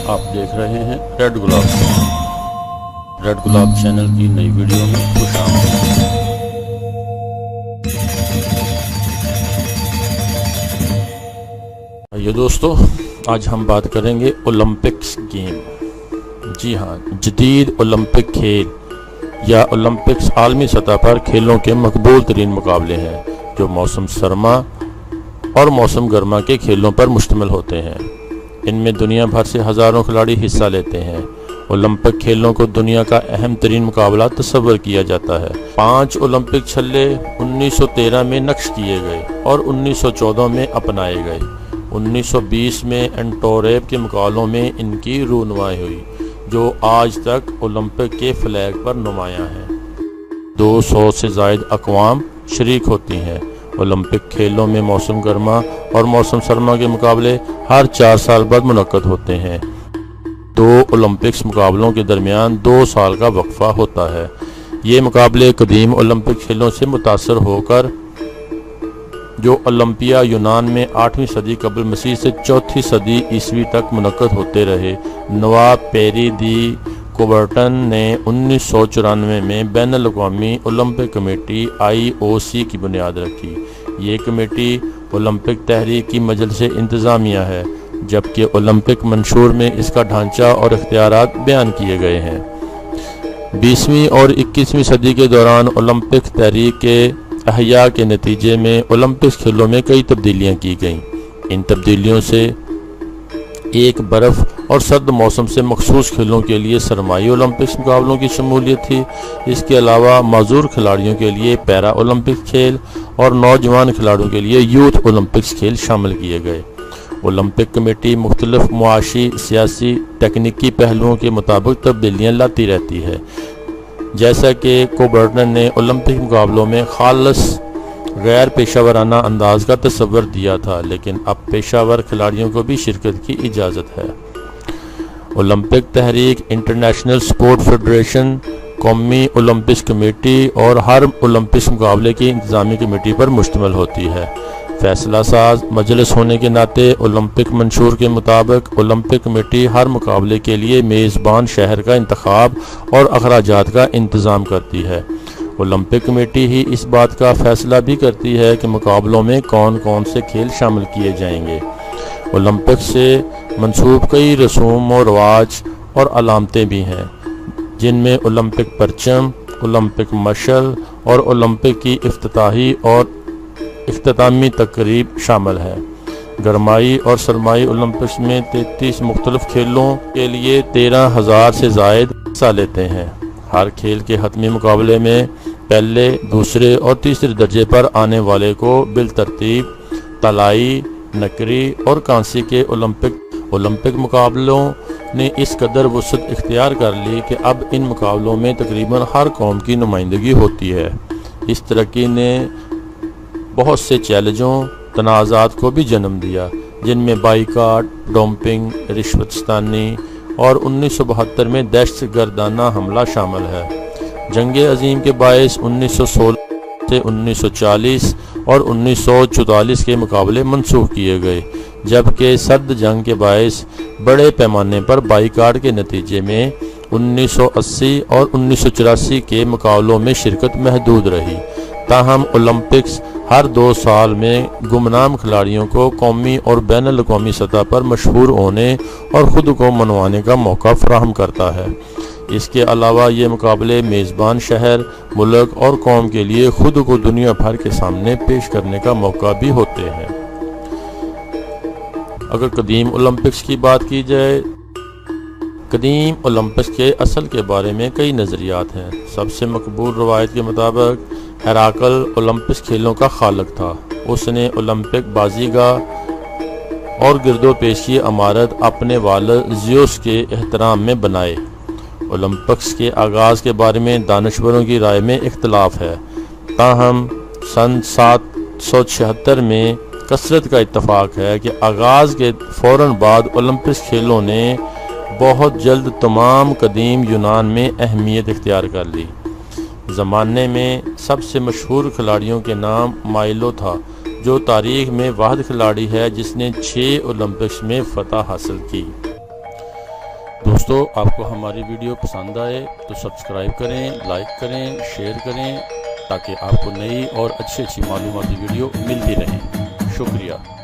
आप देख रहे हैं रेड गुलाब चैनल की नई वीडियो में खुश आमदीद। ये दोस्तों, आज हम बात करेंगे ओलंपिक्स गेम। जी हाँ, जदीद ओलंपिक खेल या ओलंपिक्स आलमी सतह पर खेलों के मकबूल तरीन मुकाबले हैं जो मौसम सरमा और मौसम गर्मा के खेलों पर मुश्तमिल होते हैं। इनमें दुनिया भर से हज़ारों खिलाड़ी हिस्सा लेते हैं। ओलंपिक खेलों को दुनिया का अहम तरीन मुकाबला तस्वर किया जाता है। 5 ओलंपिक छल्ले 1913 में नक्श किए गए और 1914 में अपनाए गए। 1920 में एंटोरेप के मुकाबलों में इनकी रूनुमाई हुई जो आज तक ओलंपिक के फ्लैग पर नुमायां है। 200 से ज़ायद अक़वाम शरीक होती हैं। ओलंपिक खेलों में मौसम गर्मा और मौसम सरमा के मुकाबले हर 4 साल बाद मुनक्कद होते हैं। 2 ओलंपिक्स मुकाबलों के दरमियान 2 साल का वक्फा होता है। ये मुकाबले कदीम ओलंपिक खेलों से मुतासर होकर जो ओलंपिया यूनान में 8वीं सदी कबल मसीह से 4थी सदी ईस्वी तक मुनक्कद होते रहे। नवाब पेरी दी कोबर्टन ने 1994 में बैनुल-अक़वामी ओलंपिक कमेटी IOC की बुनियाद रखी। ये कमेटी ओलंपिक तहरीक की मजलिस इंतज़ामिया है, जबकि ओलंपिक मंशूर में इसका ढांचा और इख्तियारात बयान किए गए हैं। 20वीं और 21वीं सदी के दौरान ओलंपिक तहरीक के अहया के नतीजे में ओलंपिक्स खेलों में कई तब्दीलियाँ की गईं। इन तब्दीलियों से एक बर्फ़ और सर्द मौसम से मखसूस खेलों के लिए सरमाई ओलंपिक्स मुकाबलों की शमूलियत थी। इसके अलावा माजूर खिलाड़ियों के लिए पैरा ओलंपिक खेल और नौजवान खिलाड़ियों के लिए यूथ ओलंपिक्स खेल शामिल किए गए। ओलंपिक कमेटी मुख्तलिफ मुआशी, सियासी, तकनीकी पहलुओं के मुताबिक तब्दीलियाँ लाती रहती है। जैसा कि कोबर्टन ने ओलंपिक मुकाबलों में खालस गैर पेशावराना अंदाज का तस्वर दिया था, लेकिन अब पेशावर खिलाड़ियों को भी शिरकत की इजाज़त है। ओलंपिक तहरीक, इंटरनेशनल स्पोर्ट फेडरेशन, कौमी ओलंपिक्स कमेटी और हर ओलंपिक्स मुकाबले की इंतज़ामी कमेटी पर मुश्तमिल होती है। फैसला साज मजलिस होने के नाते ओलंपिक मंशूर के मुताबिक ओलंपिक कमेटी हर मुकाबले के लिए मेज़बान शहर का इंतखाब और अखराजात का इंतज़ाम करती है। ओलंपिक कमेटी ही इस बात का फैसला भी करती है कि मुकाबलों में कौन कौन से खेल शामिल किए जाएंगे। ओलंपिक से मंसूब कई रसूम और रवाज और अलामतें भी हैं, जिनमें ओलंपिक परचम, ओलंपिक मशल और ओलंपिक की इफ्तिताही और इख्तितामी तकरीब शामिल है। गरमाई और सरमाई ओलंपिक्स में 33 मुख्तलिफ खेलों के लिए 13,000 से ज़ायद हिस्सा लेते हैं। हर खेल के हतमी मुकाबले में पहले, दूसरे और तीसरे दर्जे पर आने वाले को बिलतरतीब तलाई, नकरी और कांसी के ओलंपिक मुकाबलों ने इस कदर वसअत इख्तियार कर ली कि अब इन मुकाबलों में तकरीबन हर कौम की नुमाइंदगी होती है। इस तरक्की ने बहुत से चैलेंजों, तनाज़ात को भी जन्म दिया, जिनमें बाइकाट, डोपिंग, रिश्वतस्तानी और 1972 में दहशतगर्दाना हमला शामिल है। जंग अजीम के बायस 1916 से 1940 और 1944 के मुकाबले मनसूख किए गए, जबकि सर्द जंग के बायस बड़े पैमाने पर बाइकाट के नतीजे में 1980 और 1984 के मुकाबलों में शिरकत महदूद रही। ताहम ओलंपिक्स हर 2 साल में गुमनाम खिलाड़ियों को कौमी और बैनुल-अक़वामी सतह पर मशहूर होने और ख़ुद को मनवाने का मौका फराहम करता है। इसके अलावा ये मुकाबले मेज़बान शहर, मुल्क और कौम के लिए ख़ुद को दुनिया भर के सामने पेश करने का मौका भी होते हैं। अगर कदीम ओलंपिक्स की बात की जाए, कदीम ओलंपिक्स के असल के बारे में कई नज़रियात हैं। सबसे मकबूल रवायत के मुताबिक हेराकल ओलंपिक्स खेलों का खालक था। उसने ओलंपिक बाजीगाह और गिरदो पेश की इमारत अपने वालिद ज़्यूस के एहतराम में बनाए। ओलंपिक्स के आगाज़ के बारे में दानश्वरों की राय में इख्तलाफ है। ताहम सन 776 में कसरत का इत्तफाक है कि आगाज़ के फ़ौरन बाद ओलंपिक्स खेलों ने बहुत जल्द तमाम कदीम यूनान में अहमियत इख्तियार कर ली। ज़माने में सबसे मशहूर खिलाड़ियों के नाम माइलो था, जो तारीख़ में वाहिद खिलाड़ी है जिसने 6 ओलंपिक्स में फ़तह हासिल की। دوستو آپ کو ہماری ویڈیو پسند آئے تو سبسکرائب کریں، لائک کریں، شیئر کریں تاکہ آپ کو نئی اور اچھی معلوماتی ویڈیو ملتی رہیں۔ شکریہ۔